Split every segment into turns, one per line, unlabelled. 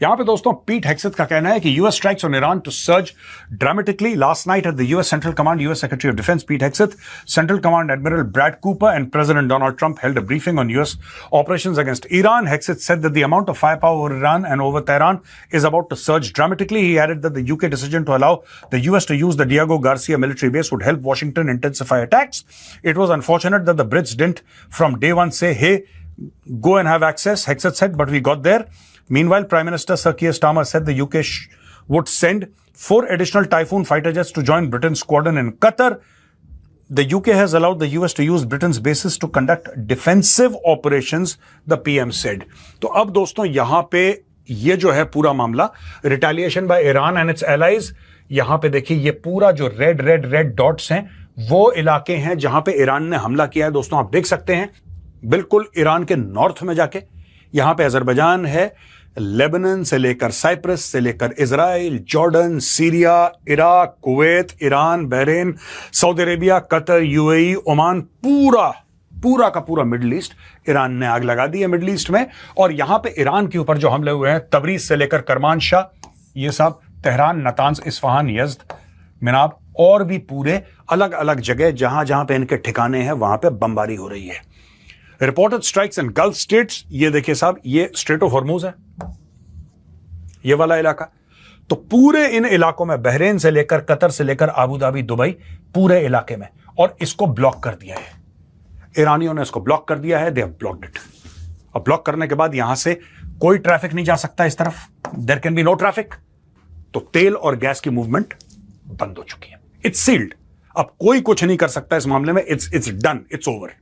यहां पे दोस्तों पीट हेक्सेथ का कहना है कि US strikes on Iran to surge dramatically last night at the US central command. US secretary of defence Pete Hegseth, Central Command Admiral Brad Cooper, and President Donald Trump held a briefing on U.S. operations against Iran. Hegseth said that the amount of firepower over Iran and over Tehran is about to surge dramatically. He added that the UK decision to allow the U.S. to use the Diego Garcia military base would help Washington intensify attacks. It was unfortunate that the Brits didn't from day one say, hey, go and have access, Hegseth said, but we got there. Meanwhile, Prime Minister Sir Keir Starmer said the UK would send 4 additional Typhoon fighter jets to join Britain's squadron in Qatar. The UK has allowed the US to use Britain's bases to conduct defensive operations, the PM said. तो अब दोस्तों यहां पे ये जो है पूरा मामला retaliation by Iran and it's allies, यहां पे देखिए ये पूरा जो रेड डॉट्स हैं वो इलाके हैं जहां पे ईरान ने हमला किया है. दोस्तों आप देख सकते हैं बिल्कुल ईरान के नॉर्थ में जाके यहां पे अजरबैजान है, लेबनान से लेकर साइप्रस से लेकर Israel, Jordan, Syria, Iraq, Kuwait, Iran, Bahrain, Saudi Arabia, Qatar, UAE, Oman, पूरा का पूरा मिडिल ईस्ट ईरान ने आग लगा दी है मिडिल ईस्ट में. और यहां पे ईरान के ऊपर जो हमले हुए हैं तबरीज से लेकर करमानशाह, ये सब तेहरान, नतांज, इस्फहान, यज़्द, मिनाब और भी पूरे अलग अलग जगह जहां पे इनके ठिकाने हैं वहां पे बमबारी हो रही है. Reported strikes in gulf states, ये देखिए साहब ये स्ट्रेट ऑफ हॉर्मूज है ये वाला इलाका. तो पूरे इन इलाकों में बहरीन से लेकर कतर से लेकर आबू धाबी, दुबई, पूरे इलाके में, और इसको ब्लॉक कर दिया है ईरानियों ने, इसको ब्लॉक कर दिया है. They have blocked it. अब ब्लॉक करने के बाद यहां से कोई ट्रैफिक नहीं जा सकता इस तरफ, there can be no traffic. तो तेल और गैस की मूवमेंट बंद हो चुकी है. It's sealed. अब कोई कुछ नहीं कर सकता इस मामले में. It's done, it's over.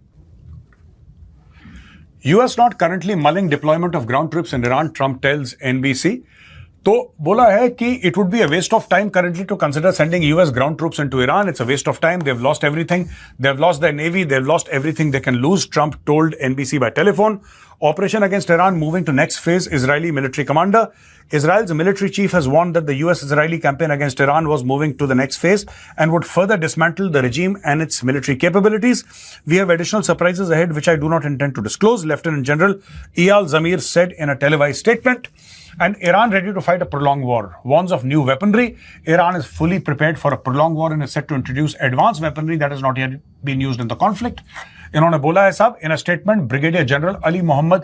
US not currently mulling deployment of ground troops in Iran, Trump tells NBC. तो बोला है कि it would be a waste of time currently to consider sending US ground troops into Iran. It's a waste of time. They've lost everything. They've lost their navy. They've lost everything they can lose, Trump told NBC by telephone. Operation against Iran moving to next phase, Israeli military commander. Israel's military chief has warned that the US-Israeli campaign against Iran was moving to the next phase and would further dismantle the regime and its military capabilities. We have additional surprises ahead which I do not intend to disclose, Lieutenant General Eyal Zamir said in a televised statement. And Iran ready to fight a prolonged war, warns of new weaponry. Iran is fully prepared for a prolonged war and is set to introduce advanced weaponry that has not yet been used in the conflict. इन्होंने बोला है साहब in a statement, Brigadier General Ali Mohammad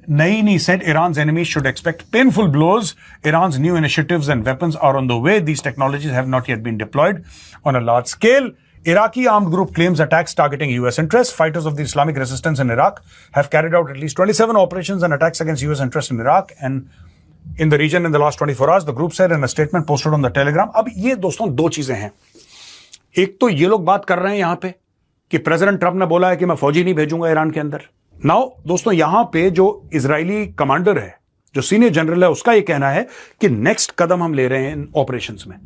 Naini said Iran's enemies should expect painful blows. Iran's new initiatives and weapons are on the way. These technologies have not yet been deployed on a large scale. Iraqi armed group claims attacks targeting US interests. Fighters of the Islamic resistance in Iraq have carried out at least 27 operations and attacks against US interests in Iraq and in the region in the last 24 hours, the group said in a statement posted on the Telegram. अब ये दोस्तों दो चीजें हैं. एक तो ये लोग बात कर रहे हैं यहां पे कि प्रेसिडेंट ट्रंप ने बोला है कि मैं फौजी नहीं भेजूंगा ईरान के अंदर. नाउ दोस्तों यहां पे जो इजरायली कमांडर है, जो सीनियर जनरल है, उसका ये कहना है कि नेक्स्ट कदम हम ले रहे हैं इन ऑपरेशंस में,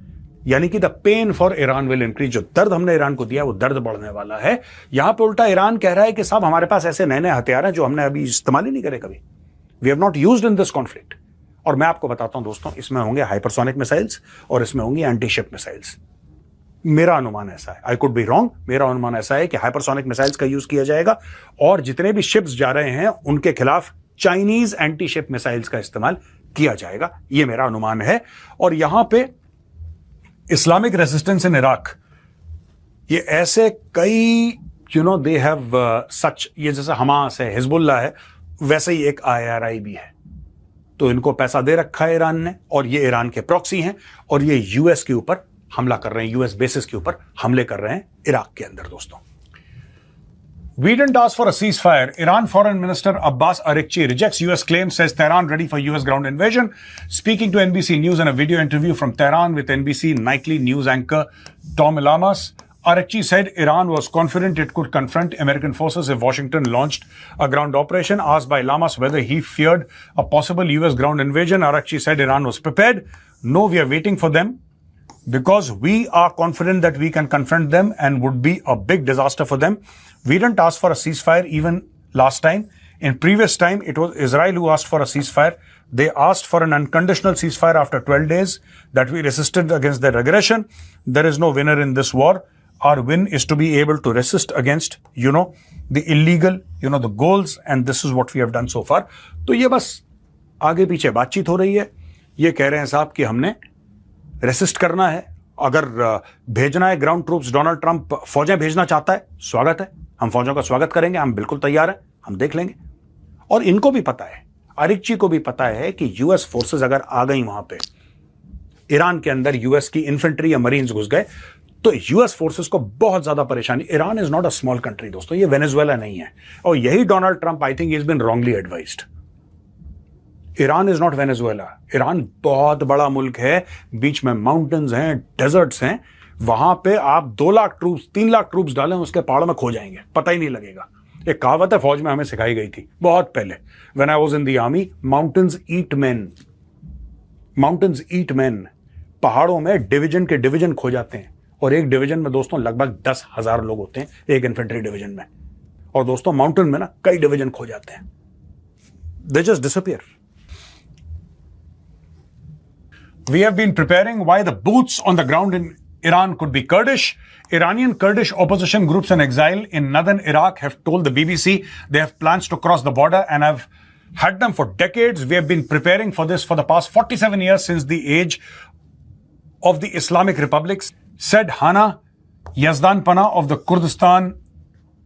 यानी कि the pain for Iran will increase. जो दर्द हमने ईरान को दिया वो दर्द बढ़ने वाला है. यहां पे उल्टा ईरान कह रहा है कि साहब हमारे पास ऐसे नए नए हथियार हैं जो हमने अभी इस्तेमाल ही नहीं करे कभी. We have not used in this conflict. और मैं आपको बताता हूं दोस्तों, इसमें होंगे हाइपरसोनिक मिसाइल्स और इसमें होंगी एंटी शिप मिसाइल्स. मेरा अनुमान ऐसा है, आई कुड बी रॉन्ग, मेरा अनुमान ऐसा है कि हाइपरसोनिक मिसाइल्स का यूज किया जाएगा और जितने भी शिप्स जा रहे हैं उनके खिलाफ चाइनीज एंटी शिप मिसाइल्स का इस्तेमाल किया जाएगा. यह मेरा अनुमान है. और यहां पे इस्लामिक रेजिस्टेंस इन इराक, ये ऐसे कई दे हैव सच, ये जैसे हमास है, हिजबुल्लाह है, वैसे ही एक IRI भी है. तो इनको पैसा दे रखा है ईरान ने और ये ईरान के प्रॉक्सी हैं और ये यूएस के ऊपर हमला कर रहे हैं, यूएस बेसिस के ऊपर हमले कर रहे हैं इराक के अंदर. दोस्तों, we didn't ask for a ceasefire. Iran Foreign Minister Abbas Araghchi rejects US claims, says Tehran ready for US ground invasion. Speaking to NBC News in a video interview from Tehran with NBC nightly news anchor Tom Lamas, Araghchi said Iran was confident it could confront American forces if Washington launched a ground operation. Asked by Lamas whether he feared a possible US ground invasion, Araghchi said Iran was prepared. No, we are waiting for them because we are confident that we can confront them and would be a big disaster for them. We didn't ask for a ceasefire even last time. In previous time, it was Israel who asked for a ceasefire. They asked for an unconditional ceasefire after 12 days that we resisted against their aggression. There is no winner in this war. Our win is to be able to resist against, the illegal, the goals, and this is what we have done so far. तो ये बस आगे पीछे बातचीत हो रही है. ये कह रहे हैं साहब कि हमने रेसिस्ट करना है, अगर भेजना है ग्राउंड ट्रूप्स, डोनाल्ड ट्रंप फौजें भेजना चाहता है, स्वागत है, हम फौजों का स्वागत करेंगे, हम बिल्कुल तैयार हैं, हम देख लेंगे। और इनको भी पता है, अरिक्ची को भी पता है कि यूएस फोर्सेस अगर आ गई वहां पे ईरान के अंदर, यूएस की इन्फेंट्री या मरीन्स घुस गए, तो यूएस फोर्सेस को बहुत ज्यादा परेशानी। Iran is not a small country दोस्तों, ये वेनेजुएला नहीं है। और यही Donald Trump, I think, is been wrongly advised. Iran is not Venezuela. Iran बहुत बड़ा मुल्क है, बीच में माउंटेन्स हैं, डेजर्ट्स हैं, वहां पे आप 2 लाख ट्रूप्स, 3 लाख ट्रूप्स डालें, उसके पहाड़ों में खो जाएंगे, पता ही नहीं लगेगा। एक कहावत है, फौज में हमें सिखाई गई थी बहुत पहले, when I was in the army, mountains eat man, mountains eat man. पहाड़ों में डिवीजन के डिवीजन खो जाते हैं, और एक डिवीजन में दोस्तों लगभग 10,000 लोग होते हैं, एक इन्फेंट्री डिवीजन में। और दोस्तों माउंटेन में ना कई डिवीजन खो जाते हैं, they just disappear. We have been preparing why the boots on the ground in Iran could be Kurdish. Iranian Kurdish opposition groups in exile in northern Iraq have told the BBC they have plans to cross the border and have had them for decades. We have been preparing for this for the past 47 years, since the age of the Islamic republics, said Hana Yazdanpana of the Kurdistan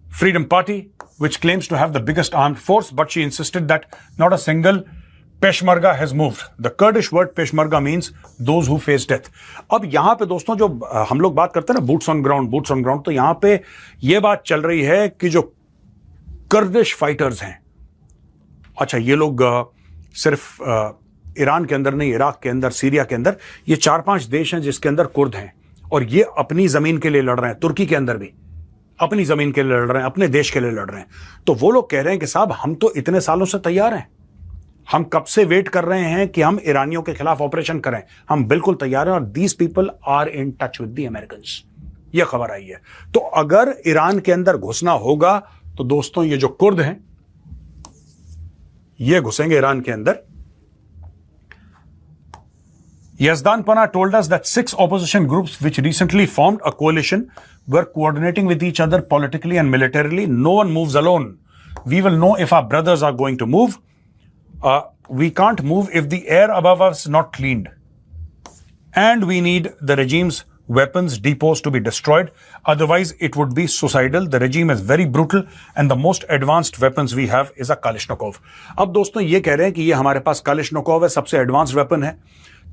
Freedom Party, which claims to have the biggest armed force, but she insisted that not a single Peshmerga has moved. The Kurdish word Peshmerga means those who face death. अब यहां पे दोस्तों जो हम लोग बात करते हैं ना बूट्स ऑन ग्राउंड, तो यहां पे ये बात चल रही है कि जो कर्दिश फाइटर्स हैं, अच्छा ये लोग सिर्फ ईरान के अंदर नहीं, इराक के अंदर, सीरिया के अंदर, ये 4-5 देश हैं जिसके अंदर कुर्द हैं, और ये अपनी जमीन के लिए लड़ रहे हैं। तुर्की के अंदर भी अपनी जमीन के लिए लड़ रहे हैं, अपने देश के लिए लड़ रहे हैं। तो वो लोग कह रहे हैं कि साहब हम तो इतने सालों से तैयार हैं, हम कब से वेट कर रहे हैं कि हम ईरानियों के खिलाफ ऑपरेशन करें, हम बिल्कुल तैयार हैं, और these people are in touch with the Americans, यह खबर आई है। तो अगर ईरान के अंदर घुसना होगा तो दोस्तों ये जो कुर्द हैं ये घुसेंगे ईरान के अंदर। Yazdanpana told us that 6 opposition groups which recently formed a coalition were coordinating with each other politically and militarily. No one moves alone. We will know if our brothers are going to move. We can't move if the air above us is not cleaned. And we need the regime's weapons depots to be destroyed. Otherwise, it would be suicidal. The regime is very brutal and the most advanced weapons we have is a Kalashnikov. अब दोस्तों ये कह रहे हैं कि ये हमारे पास Kalashnikov है, सबसे एडवांस वेपन है,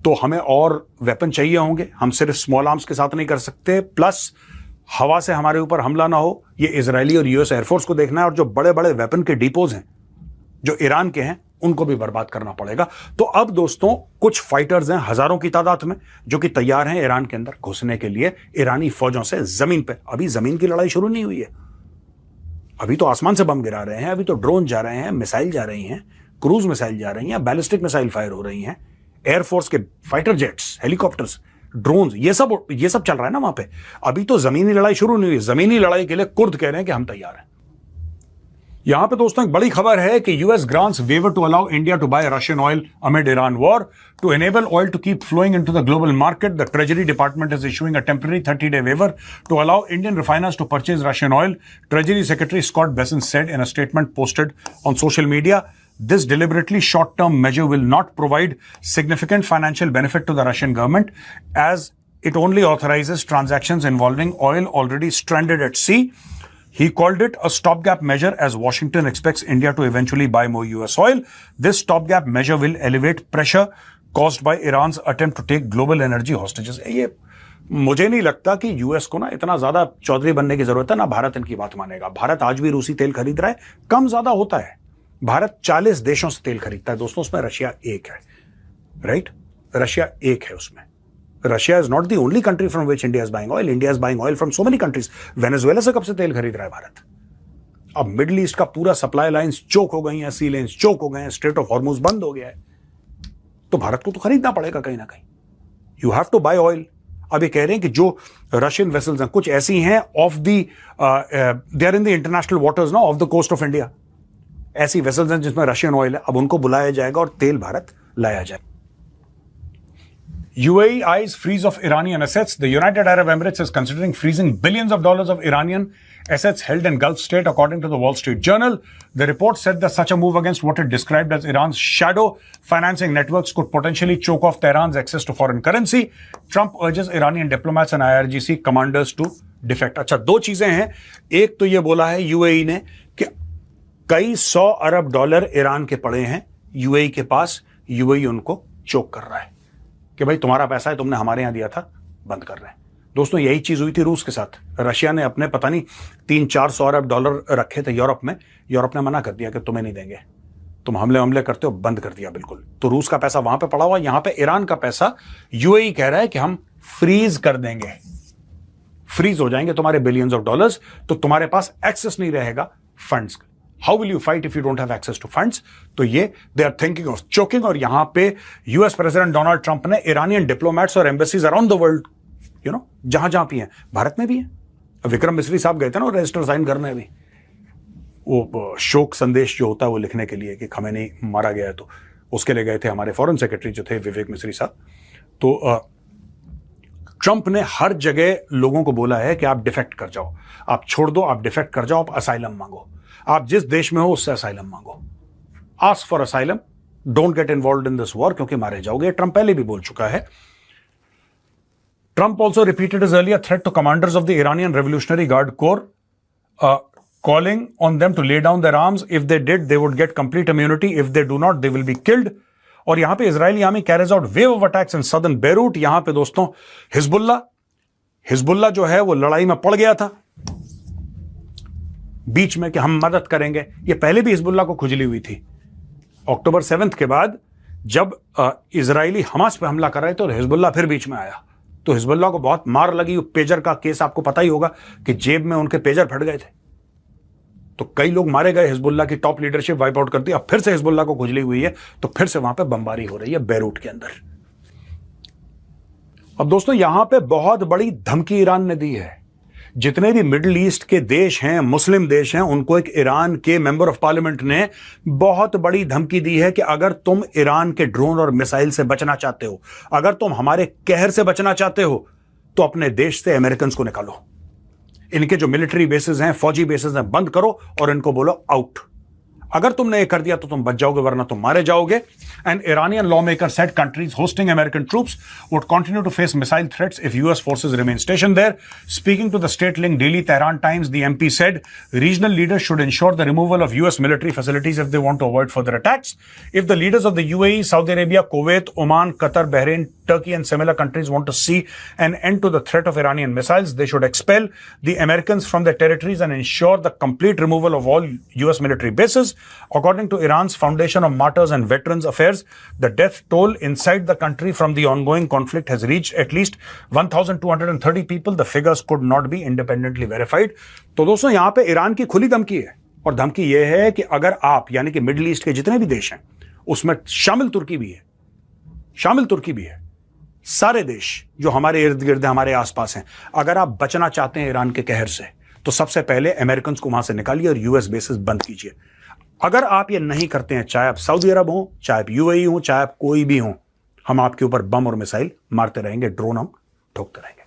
तो हमें और वेपन चाहिए होंगे, हम सिर्फ स्मॉल आर्म्स के साथ नहीं कर सकते, प्लस हवा से हमारे ऊपर हमला ना हो, ये इजरायली और यूएस एयरफोर्स को देखना है, और जो बड़े बड़े वेपन के डिपोज हैं जो ईरान के हैं उनको भी बर्बाद करना पड़ेगा। तो अब दोस्तों कुछ फाइटर्स हैं हजारों की तादाद में जो कि तैयार हैं ईरान के अंदर घुसने के लिए ईरानी फौजों से जमीन पे। अभी जमीन की लड़ाई शुरू नहीं हुई है, अभी तो आसमान से बम गिरा रहे हैं, अभी तो ड्रोन जा रहे हैं, मिसाइल जा रही हैं, क्रूज मिसाइल जा रही हैं, बैलिस्टिक मिसाइल फायर हो रही हैं, एयरफोर्स के फाइटर जेट्स, हेलीकॉप्टर्स, ड्रोन्स, ये सब चल रहा है ना वहां पे। अभी तो जमीनी लड़ाई शुरू नहीं हुई। जमीनी लड़ाई के लिए कुर्द कह रहे हैं कि हम तैयार हैं। यहां पे दोस्तों एक बड़ी खबर है कि US grants waiver to allow India to buy Russian oil amid Iran war. To enable oil to keep flowing into the global market, the Treasury Department is issuing a temporary 30-day waiver to allow Indian refiners to purchase Russian oil. Treasury Secretary Scott Bessent said in a statement posted on social media, this deliberately short-term measure will not provide significant financial benefit to the Russian government, as it only authorizes transactions involving oil already stranded at sea. He called it a stopgap measure as Washington expects India to eventually buy more US oil. This stopgap measure will elevate pressure caused by Iran's attempt to take global energy hostages. ये मुझे नहीं लगता कि US को ना इतना ज्यादा चौधरी बनने की जरूरत है, ना भारत इनकी बात मानेगा। भारत आज भी रूसी तेल खरीद रहा है, कम ज्यादा होता है। भारत 40 देशों से तेल खरीदता है दोस्तों, उसमें रशिया एक है, राइट? रशिया एक है उसमें। Russia is not the only country from which India is buying oil. India is buying oil from so many countries. Venezuela से कब से तेल खरीद रहा है भारत? अब मिडिल ईस्ट का पूरा सप्लाई लाइंस चोक हो गई हैं, सी लेन्स चोक हो गए हैं, स्ट्रेट ऑफ हॉर्मुज बंद हो गया है, तो भारत को तो खरीदना पड़ेगा कहीं ना कहीं। You have to buy oil. अब ये कह रहे हैं कि जो रशियन वेसल्स हैं कुछ ऐसी हैं off the they are in the international waters ना off the coast of India, ऐसी वेसल्स हैं जिसमें रशियन ऑयल है, अब उनको बुलाया जाएगा और तेल भारत लाया जाएगा। UAE eyes freeze of Iranian assets. The United Arab Emirates is considering freezing billions of dollars of Iranian assets held in Gulf state, according to the Wall Street Journal. The report said that such a move against what it described as Iran's shadow financing networks could potentially choke off Tehran's access to foreign currency. Trump urges Iranian diplomats and IRGC commanders to defect. अच्छा, दो चीजें हैं. एक तो ये बोला है UAE ने कि कई $100 अरब ईरान के पड़े हैं UAE के पास. UAE उनको चोक कर रहा है कि भाई तुम्हारा पैसा है, तुमने हमारे यहां दिया था, बंद कर रहे हैं. दोस्तों, यही चीज हुई थी रूस के साथ. रशिया ने अपने पता नहीं $300-400 अरब रखे थे यूरोप में. यूरोप ने मना कर दिया कि तुम्हें नहीं देंगे, तुम हमले करते हो, बंद कर दिया बिल्कुल. तो रूस का पैसा वहां पे पड़ा हुआ. यहां पे ईरान का पैसा UAE कह रहा है कि हम फ्रीज कर देंगे, फ्रीज हो जाएंगे तुम्हारे बिलियंस ऑफ डॉलर्स, तो तुम्हारे पास एक्सेस नहीं रहेगा funds. How will you fight if you don't have access to funds? तो ये they are thinking of choking. और यहां पे यूएस प्रेसिडेंट डोनाल्ड ट्रंप ने ईरानियन डिप्लोमेट्स और एम्बेसीज अराउंड द वर्ल्ड, जहां जहां भी हैं, भारत में भी है. विक्रम मिश्री साहब गए थे ना रजिस्टर साइन करने, भी वो शोक संदेश जो होता है वो लिखने के लिए कि खमेनी मारा गया है, तो उसके लिए गए थे हमारे फॉरेन सेक्रेटरी जो थे विवेक मिश्री साहब. तो ट्रंप ने हर जगह लोगों को बोला है कि आप डिफेक्ट कर जाओ, आप छोड़ दो, आप डिफेक्ट कर जाओ, आप असाइलम मांगो, आप जिस देश में हो उससे असाइलम मांगो. Ask for asylum, don't get involved in this war, क्योंकि मारे जाओगे. ट्रंप पहले भी बोल चुका है. Trump also repeated his earlier threat to commanders of the Iranian Revolutionary Guard Corps, calling on them to lay down their arms. If they did, they would get complete immunity. If they do not, they will be killed. और यहां पे Israeli army carries out wave of attacks in southern Beirut. यहां पे दोस्तों Hezbollah जो है वो लड़ाई में पड़ गया था बीच में कि हम मदद करेंगे. ये पहले भी हिजबुल्ला को खुजली हुई थी. अक्टूबर 7 के बाद जब इजरायली हमास पे हमला कर रहे थे तो हिजबुल्ला फिर बीच में आया, तो हिजबुल्ला को बहुत मार लगी. पेजर का केस आपको पता ही होगा कि जेब में उनके पेजर फट गए थे, तो कई लोग मारे गए. हिजबुल्ला की टॉप लीडरशिप वाइप आउट करती है. अब फिर से हिजबुल्ला को खुजली हुई है, तो फिर से वहां पे बमबारी हो रही है बेरूट के अंदर. अब दोस्तों, यहां पे बहुत बड़ी धमकी ईरान ने दी है. जितने भी मिडिल ईस्ट के देश हैं, मुस्लिम देश हैं, उनको एक ईरान के मेंबर ऑफ पार्लियामेंट ने बहुत बड़ी धमकी दी है कि अगर तुम ईरान के ड्रोन और मिसाइल से बचना चाहते हो, अगर तुम हमारे कहर से बचना चाहते हो, तो अपने देश से अमेरिकन को निकालो. इनके जो मिलिट्री बेसिस हैं, फौजी बेसिस हैं, बंद करो और इनको बोलो आउट. अगर तुमने ये कर दिया तो तुम बच जाओगे, वरना तुम मारे जाओगे. An Iranian lawmaker said countries hosting American troops would continue to face missile threats if US forces remain stationed there. Speaking to the state-linked Daily Tehran Times, the MP said regional leaders should ensure the removal of US military facilities if they want to avoid further attacks. If the leaders of the UAE, Saudi Arabia, Kuwait, Oman, Qatar, Bahrain, Turkey and similar countries want to see an end to the threat of Iranian missiles, they should expel the Americans from their territories and ensure the complete removal of all US military bases. According to Iran's Foundation of Martyrs and Veterans Affairs, the death toll inside the country from the ongoing conflict has reached at least 1,230 people. The figures could not be independently verified. तो दोस्तों, यहां पे Iran की खुली धमकी है, और धमकी यह है कि अगर आप, यानी कि मिडिल ईस्ट के जितने भी देश हैं, उसमें शामिल तुर्की भी है, सारे देश जो हमारे इर्द गिर्द हमारे आसपास हैं, अगर आप बचना चाहते हैं ईरान के कहर से, तो सबसे पहले अमेरिकन को वहां से निकालिए और यूएस बेसिस बंद कीजिए. अगर आप ये नहीं करते हैं, चाहे आप सऊदी अरब हो, चाहे आप UAE हो, चाहे आप कोई भी हो, हम आपके ऊपर बम और मिसाइल मारते रहेंगे, ड्रोन हम ठोकते रहेंगे.